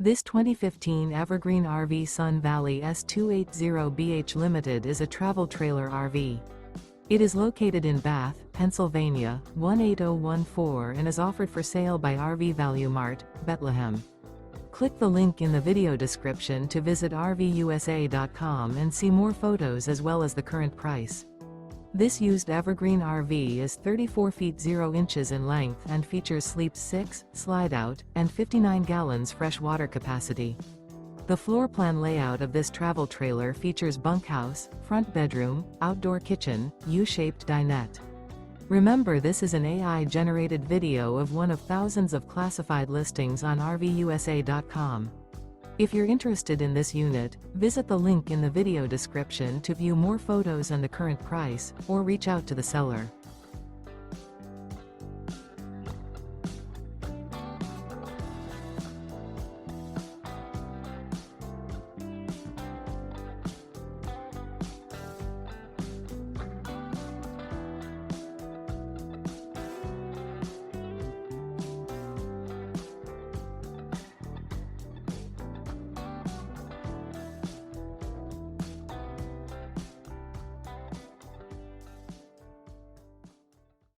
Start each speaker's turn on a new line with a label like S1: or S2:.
S1: This 2015 Evergreen RV Sun Valley S280BH Limited is a travel trailer RV. It is located in Bath, Pennsylvania, 18014 and is offered for sale by RV Value Mart, Behtlehem. Click the link in the video description to visit RVUSA.com and see more photos as well as the current price. This used evergreen RV is 34 feet 0 inches in length and features sleeps 6, slide-out, and 59 gallons fresh water capacity. The floor plan layout of this travel trailer features bunkhouse, front bedroom, outdoor kitchen, U-shaped dinette. Remember, this is an AI-generated video of one of thousands of classified listings on RVUSA.com. If you're interested in this unit, visit the link in the video description to view more photos and the current price, or reach out to the seller.